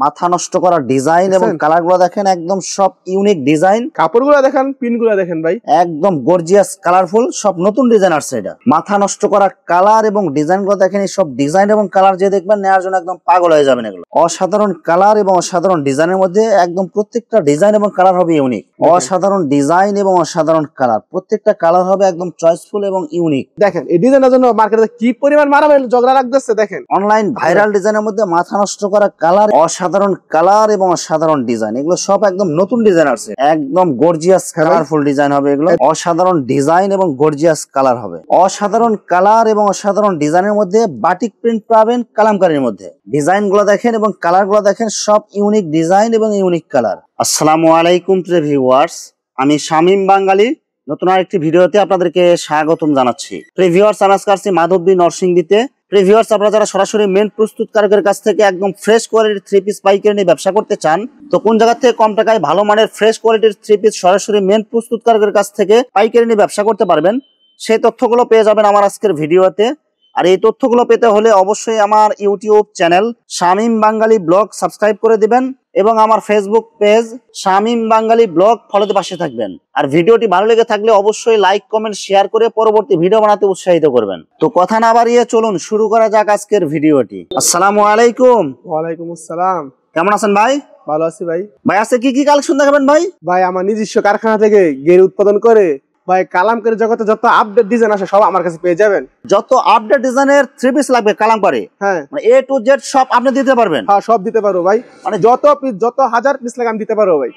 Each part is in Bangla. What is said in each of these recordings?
মাথা নষ্ট করা ডিজাইন এবং কালার গুলো দেখেন, একদম সব ইউনিক ডিজাইন। কাপড়গুলো দেখেন, পিন গুলো দেখেন ভাই, একদম গর্জিয়াস কালারফুল, সব নতুন ডিজাইন আসছে। এটা মাথা নষ্ট করা কালার এবং ডিজাইন গুলো দেখেন, এই সব ডিজাইন এবং কালার যে দেখবেন নেওয়ার জন্য একদম পাগল হয়ে যাবেন। এগুলো অসাধারণ কালার এবং অসাধারণ ডিজাইনের মধ্যে একদম প্রত্যেকটা ডিজাইন এবং কালার হবে ইউনিক। অসাধারণ ডিজাইন এবং অসাধারণ কালার, প্রত্যেকটা কালার হবে একদম চয়েসফুল এবং ইউনিক। দেখেন এই ডিজাইনের জন্য মার্কেটে কি পরিমাণ মারামারি ঝগড়া লাগতেছে। দেখেন অনলাইন ভাইরাল ডিজাইনের মধ্যে মাথা নষ্ট করা কালার, অসাধারণ কালার এবং অসাধারণ ডিজাইন, এগুলো সব একদম নতুন ডিজাইন আসছে। একদম গর্জিয়াস কালারফুল ডিজাইন হবে এগুলো। অসাধারণ ডিজাইন এবং গর্জিয়াস কালার হবে। অসাধারণ কালার এবং অসাধারণ ডিজাইনের মধ্যে বাটিক প্রিন্ট পাবেন কালামকারীর মধ্যে। ডিজাইন গুলো দেখেন এবং কালার গুলো দেখেন, সব ইউনিক ডিজাইন এবং ইউনিক কালার। আসসালামু আলাইকুম প্রিয় ভিউয়ার্স, আমি শামীম বাঙালি নতুন আরেকটি ভিডিওতে আপনাদেরকে স্বাগতম জানাচ্ছি। প্রিয় ভিউয়ার্স, আমি আজকে আসছি মাধবদী নরসিংদীতে। প্রিয় ভিউয়ার্স, আপনারা যারা সরাসরি মেন প্রস্তুতকারকের কাছ থেকে একদম ফ্রেশ কোয়ালিটির 3 পিস পাইকারি নিয়ে ব্যবসা করতে চান, তো কোন জায়গা থেকে কম টাকায় ভালো মানের ফ্রেশ কোয়ালিটির 3 পিস সরাসরি মেন প্রস্তুতকারকের কাছ থেকে পাইকারি নিয়ে ব্যবসা করতে পারবেন, সেই তথ্যগুলো পেয়ে যাবেন আমার আজকের ভিডিওতে। আর এই তথ্যগুলো পেতে হলে অবশ্যই আমার ইউটিউব চ্যানেল শামীম বাঙালি ব্লগ সাবস্ক্রাইব করে দিবেন এবং আমার ফেসবুক পেজ শামীম বাঙালি ব্লগ ফলোতে পাশে থাকবেন। আর ভিডিওটি ভালো লেগে থাকলে অবশ্যই লাইক কমেন্ট শেয়ার করে পরবর্তী ভিডিও বানাতে উৎসাহিত করবেন। তো কথা না বাড়িয়ে চলুন শুরু করা যাক আজকের ভিডিওটি। আসসালামু আলাইকুম। ওয়ালাইকুম আসসালাম। কেমন আছেন ভাই? ভালো আছি ভাই। ভাই আজকে কি কি কালেকশন দেখাবেন ভাই? ভাই আমার নিজস্ব কারখানা থেকে গের উৎপাদন করে ভাই কালামকারী জগতে যত আপডেট ডিজাইন আসে সব আমার কাছে পেয়ে যাবেন। যত আপডেট ডিজাইনের 3 পিস লাগবে কালামকারী, হ্যাঁ মানে A to Z সব আপনি দিতে পারবেন? হ্যাঁ সব দিতে পারবো ভাই, মানে যত হাজার পিস লাগে আমি দিতে পারবো ভাই।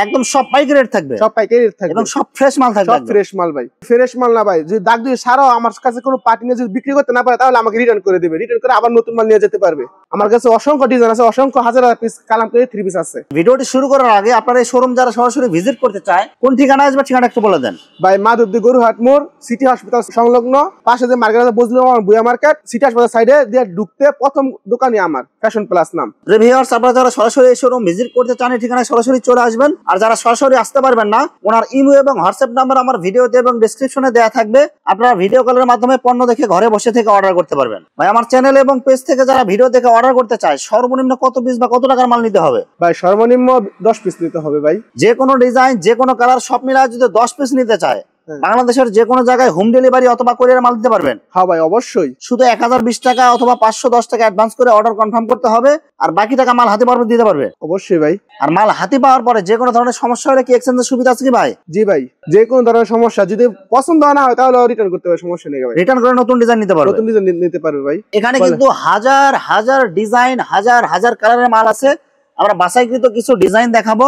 একদম সব পাইকারি রেট থাকবে, সব পাইকারি রেট থাকবে এবং সব ফ্রেশ মাল থাকবে, সব ফ্রেশ মাল ভাই। ফ্রেশ মাল না ভাই, যদি দাগ দিয়ে সারাও আমার কাছে কোনো পার্টি নিয়ে যদি বিক্রি করতে না পারে তাহলে আমাকে রিটার্ন করে দিবে, রিটার্ন করে আবার নতুন মাল নিয়ে যেতে পারবে। আমার কাছে অসংখ্য ডিজাইন আছে, অসংখ্য হাজার পিস কালামকারী 3 পিস আছে। ভিডিওটি শুরু করার আগে আপনারা এই শোরুম যারা সরাসরি ভিজিট করতে চায় কোন ঠিকানা আসবে ঠিকানা একটু বলে দেন ভাই। মাধবদী গরুহাট মোড় সিটি হাসপাতাল সংলগ্ন, পাশে যে মার্কেট আছে বুঝলো আমার বুয়া মার্কেট, সিটি হাসপাতাল সাইডে দিয়ে ঢুকতে প্রথম দোকানই আমার ফ্যাশন প্লাস নাম। ভিউয়ার্স, আপনারা যারা সরাসরি এই শোরুম ভিজিট করতে চান এই ঠিকানায় সরাসরি চলে আসবেন। আর যারা সরাসরি আসতে পারবেন না, ওনার ইমেল এবং হোয়াটসঅ্যাপ নাম্বার আমার ভিডিওতে এবং ডেসক্রিপশনে দেওয়া থাকবে, আপনারা ভিডিও কলের মাধ্যমে পণ্য দেখে ঘরে বসে থেকে অর্ডার করতে পারবেন। ভাই আমার চ্যানেল এবং পেজ থেকে যারা ভিডিও দেখে অর্ডার করতে চায় সর্বনিম্ন কত পিস বা কত টাকার মাল নিতে হবে? ভাই সর্বনিম্ন 10 পিস নিতে হবে ভাই। যে কোনো ডিজাইন যে কোনো কালার সব মিলায় যদি 10 পিস নিতে চায় বাংলাদেশের যে কোনো জায়গায় হোম ডেলিভারি অথবা কুরিয়ারে মাল দিতে পারবেন? হ্যাঁ ভাই অবশ্যই। শুধু 1020 টাকা অথবা 510 টাকা অ্যাডভান্স করে অর্ডার কনফার্ম করতে হবে, আর বাকি টাকা মাল হাতে পাওয়ার পর দিতে পারবে? অবশ্যই ভাই। আর মাল হাতে পাওয়ার পরে যে কোনো ধরনের সমস্যা হলে কি এক্সচেঞ্জের সুবিধা আছে কি ভাই? জি ভাই, যে কোনো ধরনের সমস্যা যদি পছন্দ না হয় তাহলে রিটার্ন করতে হবে, সমস্যা নেই ভাই। রিটার্ন করে নতুন ডিজাইন নিতে পারবে, নতুন ডিজাইন নিতে পারবে ভাই। এখানে কিন্তু হাজার হাজার ডিজাইন হাজার হাজার কালারের মাল আছে। আমরা বাছাইকৃত কিছু ডিজাইন দেখাবো,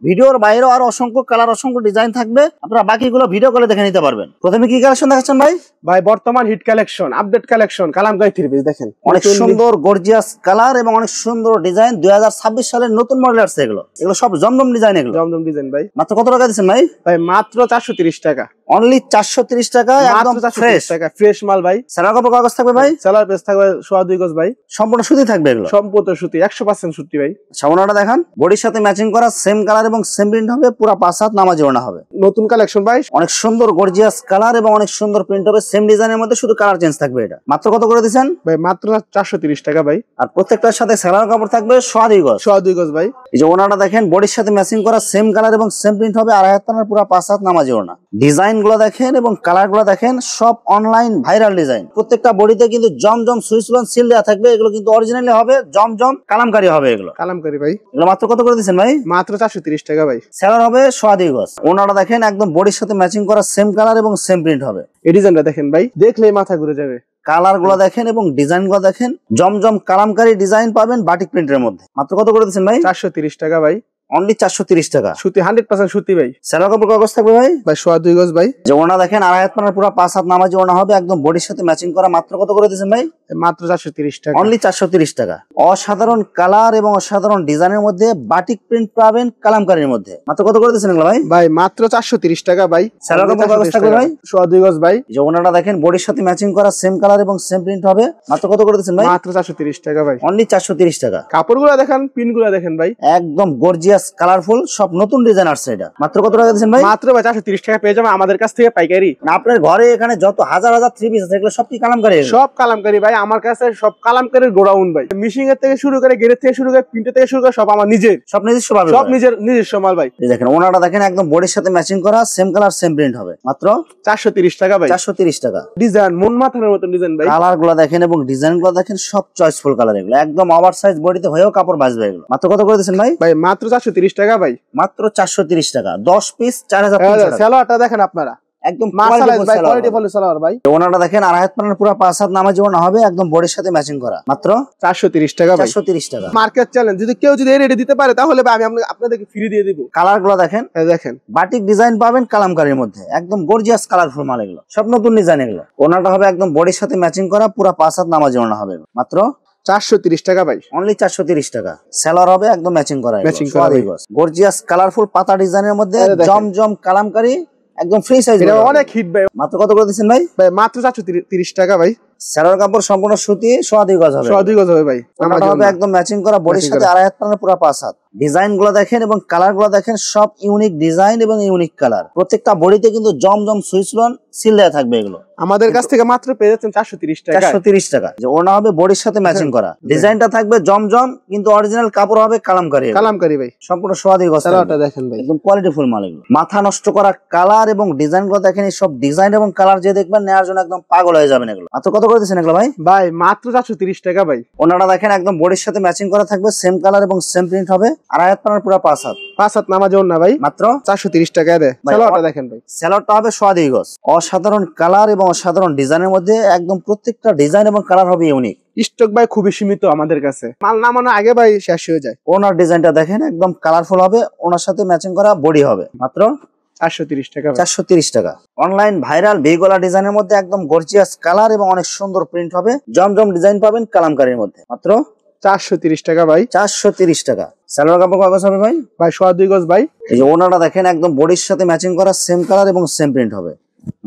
ভিডিওর বাইরেও আর অসংখ্য কালার অসংখ্য ডিজাইন থাকবে, আপনারা বাকিগুলো ভিডিও কলে দেখে নিতে পারবেন। প্রথমে কি কালেকশন দেখাচ্ছেন ভাই? ভাই বর্তমান hit collection, update collection kalamkari 3 piece দেখেন, অনেক সুন্দর গর্জিয়াস কালার এবং অনেক সুন্দর ডিজাইন। 2026 সালের নতুন মডেল আসছে এগুলো, এগুলো সব জমজম ডিজাইন। এগুলো জমজম ডিজাইন ভাই। মাত্র কত টাকা দিচ্ছেন ভাই? ভাই মাত্র 430 টাকা, অনলি 430 টাকা, একদম ফ্রেশ টাকা ফ্রেশ মাল ভাই। সেলার কাপড় কাগজ থাকবে ভাই, সেলার পেজ থাকবে 2.5 গজ ভাই, সম্পূর্ণ সুতি থাকবে এগুলো, সম্পূর্ণ সুতি 100% সুতি ভাই। সামনাটা দেখান, বডির সাথে ম্যাচিং করা সেম কালার এবং সেম প্রিন্ট হবে, পুরো 5 হাত নামাজি ওড়না হবে। নতুন কালেকশন ভাই, অনেক সুন্দর গর্জিয়াস কালার এবং অনেক সুন্দর প্রিন্ট হবে, সেম ডিজাইনের মধ্যে শুধু কালার চেঞ্জ থাকবে। এটা মাত্র কত করে দিবেন ভাই? মাত্র 430 টাকা ভাই। আর প্রত্যেকটার সাথে সেলার কাপড় থাকবে 2.5 গজ, 2.5 গজ ভাই। এই যে ওড়নাটা দেখেন, বডির সাথে ম্যাচিং করা সেম কালার এবং সেম প্রিন্ট হবে, 2.5 হাত পানার পুরো 5 হাত নামাজি ওড়না। ডিজাইন গুলো দেখেন এবং কালার গুলো দেখেন, সব অনলাইন ভাইরাল ডিজাইন। প্রত্যেকটা বডিতে কিন্তু জমজম সুইচ লোন সিল দেওয়া থাকবে, এগুলো কিন্তু অরিজিনালি হবে, জমজম কালামকারী হবে। এগুলো কালামকারী ভাই। এগুলো মাত্র কত করে দিচ্ছেন ভাই? মাত্র 430 টাকা ভাই। সেলার হবে 2.5 গজ, ওড়নাটা দেখেন একদম বডির সাথে ম্যাচিং করা সেম কালার এবং সেম প্রিন্ট হবে। এই ডিজাইনটা দেখেন ভাই, দেখলেই মাথা ঘুরে যাবে। কালার গুলো দেখেন এবং ডিজাইন গুলো দেখেন, জমজম কালামকারী ডিজাইন পাবেন বাটিক প্রিন্টের মধ্যে। মাত্র কত করে দিচ্ছেন ভাই? 430 টাকা ভাই। অনলি 430 টাকা, সুতি 100% সুতি ভাই। সেলার কাপড় কাগজ থাকবে ভাই, 2.5 গজ ভাই। যে ওড়না দেখেন 2.5 হাত পানার পুরো 5 হাত নামাজি ওড়না হবে, একদম বডির সাথে ম্যাচিং করা। মাত্র কত করে দিচ্ছেন ভাই? মাত্র 430 টাকা, অনলি 430 টাকা। অসাধারণ কালার এবং অসাধারণ ডিজাইনের মধ্যে বাটিক প্রিন্ট পাবেন কালামকারীর মধ্যে। মাত্র কত করে দিচ্ছেন এগুলো ভাই? ভাই মাত্র 430 টাকা ভাই। সেলার কাপড় কাগজ থাকবে ভাই, 2.5 গজ ভাই। যে ওড়নাটা দেখেন বডির সাথে ম্যাচিং করা সেম কালার এবং সেম প্রিন্ট হবে। মাত্র কত করে দিচ্ছেন ভাই? মাত্র 430 টাকা ভাই। অনলি 430 টাকা। কাপড়গুলো দেখেন, পিনগুলো দেখেন ভাই, একদম গর্জিয়াস গর্জিয়াস কালারফুল সব নতুন ডিজাইন আসছে। এটা মাত্র কত টাকা দিচ্ছেন ভাই? মাত্র ভাই 430 টাকা পেয়ে যাবেন আমাদের কাছ থেকে পাইকারি। না আপনার ঘরে এখানে যত হাজার হাজার থ্রি পিস আছে এগুলো সব কি কালামকারী? সব কালামকারী ভাই, আমার কাছে সব কালামকারীর গোডাউন ভাই। মিশিং এর থেকে শুরু করে গেরের থেকে শুরু করে প্রিন্টের থেকে শুরু করে সব আমার নিজের, সব নিজস্ব ভাবে, সব নিজস্ব মাল ভাই। এই দেখেন ওনাটা দেখেন একদম বডির সাথে ম্যাচিং করা, সেম কালার সেম প্রিন্ট হবে, মাত্র 430 টাকা ভাই। 430 টাকা। ডিজাইন মন মাথার মতন ডিজাইন ভাই। কালার গুলো দেখেন এবং ডিজাইন গুলো দেখেন সব চয়েসফুল কালার, এগুলো একদম ওভার সাইজ বডিতে হয়েও কাপড় বাঁচবে। এগুলো মাত্র কত করে দিচ্ছেন ভাই? ভাই মাত্র 430 টাকা ভাই। মাত্র 430 টাকা, 10 পিস 4300 টাকা। সেলোয়ারটা দেখেন আপনারা, একদম মাশাআল্লাহ ভাই, কোয়ালিটি ফুল সেলোয়ার ভাই। ওনাটা দেখেন আড়াই হাত পানার পুরো 5 হাত নামাজি ওনা হবে, একদম বডির সাথে ম্যাচিং করা, মাত্র 430 টাকা ভাই। 430 টাকা। মার্কেট চ্যালেঞ্জ, যদি কেউ যদি এই রেটে দিতে পারে তাহলে ভাই আমি আপনাদেরকে ফ্রি দিয়ে দিব। কালার গুলো দেখেন, এই দেখেন বাটিক ডিজাইন পাবেন কালামকারীর মধ্যে, একদম গর্জিয়াস কালারফুল মাল, এগুলো সব নতুন ডিজাইন। এগুলো ওনাটা হবে একদম বডির সাথে ম্যাচিং করা, পুরো 5 হাত নামাজি ওনা হবে, মাত্র 430 টাকা ভাই। অনলি 430 টাকা। সেলার হবে একদম ম্যাচিং করা, ম্যাচিং করা গর্জিয়াস কালারফুল পাতা ডিজাইনের মধ্যে জমজম কালামকারী, একদম ফ্রি সাইজ। এটা অনেক হিট ভাই। মাত্র কত করে দিচ্ছেন ভাই? ভাই মাত্র 430 টাকা ভাই। সেলার কাপড় সম্পূর্ণ সুতি, সোয়া 2 গজ হবে, সোয়া 2 গজ হবে ভাই। ওনাটা হবে একদম ম্যাচিং করা, বডির সাথে আড়াই হাত পানার পুরো 5 হাত। ডিজাইন গুলো দেখেন এবং কালার গুলো দেখেন, সব ইউনিক ডিজাইন এবং ইউনিক কালার। প্রত্যেকটা বডিতে কিন্তু জমজম সুইচ লোন সিল দেয়া থাকবে। এগুলো আমাদের কাছ থেকে মাত্র পেয়ে যাচ্ছেন 430 টাকা। 430 টাকা। যে ওনা হবে বডির সাথে ম্যাচিং করা, ডিজাইনটা থাকবে জমজম, কিন্তু অরিজিনাল কাপড় হবে কালামকারী। কালামকারী ভাই, সম্পূর্ণ সোয়া 2 গজ। সেলোয়ারটা দেখেন ভাই, একদম কোয়ালিটি ফুল মাল। এগুলো মাথা নষ্ট করা কালার এবং ডিজাইন গুলো দেখেন, এই সব ডিজাইন এবং কালার যে দেখবেন নেওয়ার জন্য একদম পাগল হয়ে যাবেন। এগুলো মাত্র কত করে দিচ্ছেন এগুলো ভাই? ভাই মাত্র 430 টাকা ভাই। ওনাটা দেখেন একদম বডির সাথে ম্যাচিং করা থাকবে, সেম কালার এবং সেম প্রিন্ট হবে, আড়াই হাত পানার পুরো 5 হাত। 5 হাত নামাজ না ভাই, মাত্র 430 টাকা দেয়। সেলোয়ারটা দেখেন ভাই, সেলোয়ারটা হবে সোয়া 2 গজ। অসাধারণ কালার এবং অসাধারণ ডিজাইনের মধ্যে, একদম প্রত্যেকটা ডিজাইন এবং কালার হবে ইউনিক। স্টক ভাই খুবই সীমিত আমাদের কাছে, মাল নামানো আগে ভাই শেষ হয়ে যায়। ওনার ডিজাইনটা দেখেন একদম কালারফুল হবে, ওনার সাথে ম্যাচিং করা বডি হবে, মাত্র 430 টাকা। 430 টাকা। অনলাইন ভাইরাল বেগলা ডিজাইনের মধ্যে একদম গর্জিয়াস কালার এবং অনেক সুন্দর প্রিন্ট হবে, জমজম ডিজাইন পাবেন কালামকারীর মধ্যে, মাত্র 430 টাকা ভাই। 430 টাকা। সালোয়ার কাপড় কাগজ হবে ভাই? ভাই সোয়া 2 গজ ভাই। এই যে ওনাটা দেখেন একদম বডির সাথে ম্যাচিং করা, সেম কালার এবং সেম প্রিন্ট হবে,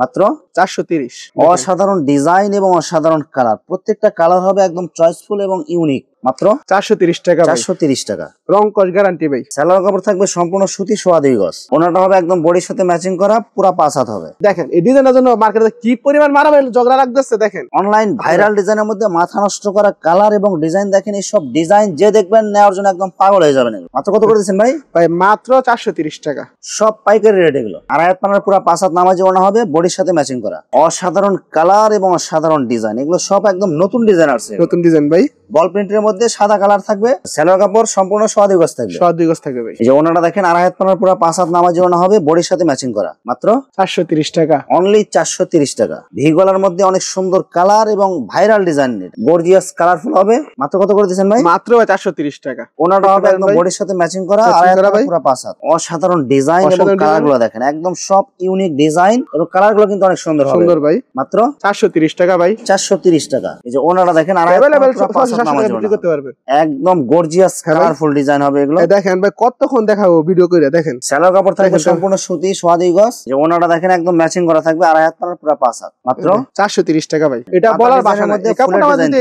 মাত্র 430। অসাধারণ ডিজাইন এবং অসাধারণ কালার, প্রত্যেকটা কালার হবে একদম চয়েসফুল এবং ইউনিক, মাত্র 430 টাকা। 430 টাকা। রং কস গ্যারান্টি ভাই। সালোয়ার কাপড় থাকবে সম্পূর্ণ সুতি, সোয়া 2 গজ। ওনাটা হবে একদম বডির সাথে ম্যাচিং করা, পুরো 5 হাত হবে। দেখেন এই ডিজাইনের জন্য মার্কেটে কি পরিমাণ মারামারি ঝগড়া লাগতেছে দেখেন। অনলাইন ভাইরাল ডিজাইনের মধ্যে মাথা নষ্ট করা কালার এবং ডিজাইন দেখেন, এই সব ডিজাইন যে দেখবেন নেওয়ার জন্য একদম পাগল হয়ে যাবেন। মাত্র কত করে দিচ্ছেন ভাই? ভাই মাত্র 430 টাকা। সব পাইকারি রেট। এগুলো আড়াই হাত পানার পুরো 5 হাত নামাজি ওনা হবে, বডির সাথে ম্যাচিং করা, অসাধারণ কালার এবং অসাধারণ ডিজাইন। এগুলো সব একদম নতুন ডিজাইন আসছে, নতুন ডিজাইন ভাই। বল প্রিন্টের মধ্যে সাদা কালার থাকবে, সেলোয়ার কাপড় সম্পূর্ণ সোয়া 2 গজ থাকবে। সোয়া 2 গজ থাকবে ভাই। এই যে ওনাটা দেখেন আড়াই হাত পানার পুরো 5 হাত নামাজি ওনা হবে, বডির সাথে ম্যাচিং করা, মাত্র 430 টাকা। অনলি 430 টাকা। ভিগলার মধ্যে অনেক সুন্দর কালার এবং ভাইরাল ডিজাইন, গর্জিয়াস কালারফুল হবে, মাত্র কত করে দিচ্ছেন ভাই? মাত্র 430 টাকা। ওনাটা হবে একদম বডির সাথে ম্যাচিং করা, আড়াই হাত পানার পুরো 5 হাত। অসাধারণ ডিজাইন এবং কালার গুলো দেখেন, একদম সব ইউনিক ডিজাইন এবং কালার গুলো কিন্তু অনেক সুন্দর হবে। সুন্দর ভাই। মাত্র 430 টাকা ভাই। 430 টাকা। এই যে ওনাটা দেখেন আড়াই হাত পানার পুরো 5 হাত নামাজি ওনা, করতে পারবে, একদম গর্জিয়াস কালারফুল ডিজাইন হবে। এগুলো দেখেন ভাই কতক্ষণ দেখাবো ভিডিও করে। দেখেন সেলোয়ার কাপড় থাকবে সম্পূর্ণ সুতি, সোয়া 2 গজ। যে ওনাটা দেখেন একদম ম্যাচিং করা থাকবে, আড়াই হাত পানার পুরো 5 হাত, মাত্র 430 টাকা ভাই। এটা বলার ভাষা নাই,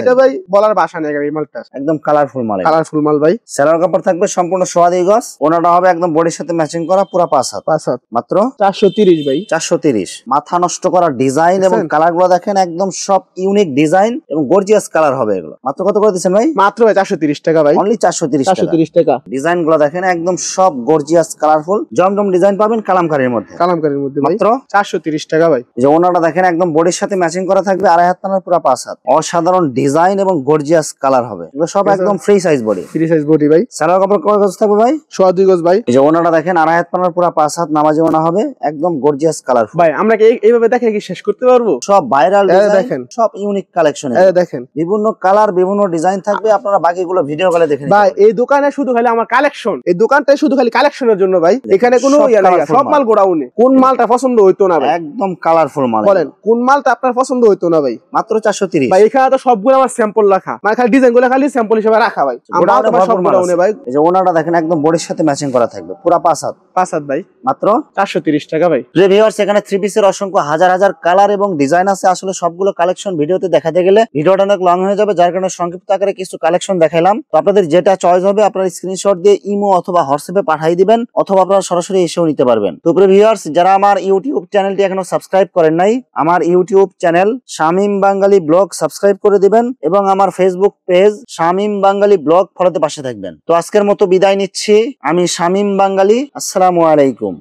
এটা ভাই বলার ভাষা নাই এই মালটা, একদম কালারফুল মাল। কালারফুল মাল ভাই। সেলোয়ার কাপড় থাকবে সম্পূর্ণ সোয়া 2 গজ। ওনাটা হবে একদম বডির সাথে ম্যাচিং করা, পুরো 5 হাত, 5 হাত, মাত্র 430 ভাই। 430। মাথা নষ্ট করা ডিজাইন এবং কালার গুলো দেখেন, একদম সব ইউনিক ডিজাইন এবং গর্জিয়াস কালার হবে। এগুলো মাত্র কত করে দিচ্ছেন ভাই? মাত্র 430 টাকা ভাই। অনলি 430 টাকা। 430 টাকা। ডিজাইন গুলো দেখেন একদম সব গর্জিয়াস কালারফুল, জমজম ডিজাইন পাবেন কালামকারীর মধ্যে, কালামকারীর মধ্যে মাত্র 430 টাকা ভাই। যে ওনাটা দেখেন একদম বডির সাথে ম্যাচিং করা থাকবে, আড়াই হাত পানার পুরো 5 হাত। অসাধারণ ডিজাইন এবং গর্জিয়াস কালার হবে। এগুলো সব একদম free size body, free size body ভাই। সালোয়ার কাপড় কয় গজ থাকবে ভাই? সোয়া 2 গজ ভাই। এই যে ওনাটা দেখেন আড়াই হাত পানার পুরো 5 হাত নামাজি ওনা হবে, একদম গর্জিয়াস কালারফুল ভাই। আমরা কি এইভাবে দেখে কি শেষ করতে পারবো? সব ভাইরাল দেখেন, সব ইউনিক কালেকশন। দেখেন বিভিন্ন কালার বিভিন্ন ডিজাইন থাকবে, আপনারা বাকিগুলো ভিডিও কলে দেখে নিন ভাই। এই দোকানে শুধু খালি আমার কালেকশন, এই দোকানটাই শুধু খালি কালেকশনের জন্য ভাই। এখানে কোনো ইয়া নাই, সব মাল গোডাউনে। কোন মালটা পছন্দ হইতো না ভাই? একদম কালারফুল মাল। বলেন কোন মালটা আপনার পছন্দ হইতো না ভাই? মাত্র 430 ভাই। এখানে তো সবগুলো আমার স্যাম্পল রাখা, মানে খালি ডিজাইন গুলো খালি স্যাম্পল হিসেবে রাখা ভাই। আমার সব গোডাউনে ভাই। এই যে ওনাটা দেখেন একদম বডির সাথে ম্যাচিং করা থাকবে, পুরো 5 হাত, 5 হাত ভাই, মাত্র 430 টাকা ভাই। প্রিয় ভিউয়ার্স, এখানে থ্রি পিসের অসংখ্য হাজার হাজার কালার এবং ডিজাইন আছে। আসলে সবগুলো কালেকশন ভিডিওতে দেখাতে গেলে ভিডিওটা অনেক লং হয়ে যাবে, যার কারণে সংক্ষিপ্ত আকারে কিছু কালেকশন দেখাইলাম। তো আপনাদের যেটা চয়েস হবে আপনারা স্ক্রিনশট দিয়ে ইমো অথবা হোয়াটসঅ্যাপে পাঠিয়ে দিবেন, অথবা আপনারা সরাসরি এসেও নিতে পারবেন। তো প্রিয় ভিউয়ার্স, যারা আমার ইউটিউব চ্যানেলটি এখনো সাবস্ক্রাইব করেন নাই, আমার ইউটিউব চ্যানেল শামীম বাঙালি ব্লগ সাবস্ক্রাইব করে দিবেন এবং আমার ফেসবুক পেজ শামীম বাঙালি ব্লগ ফলোতে পাশে থাকবেন। তো আজকের মতো বিদায় নিচ্ছি, আমি শামীম বাঙালি। আসসালামু আলাইকুম।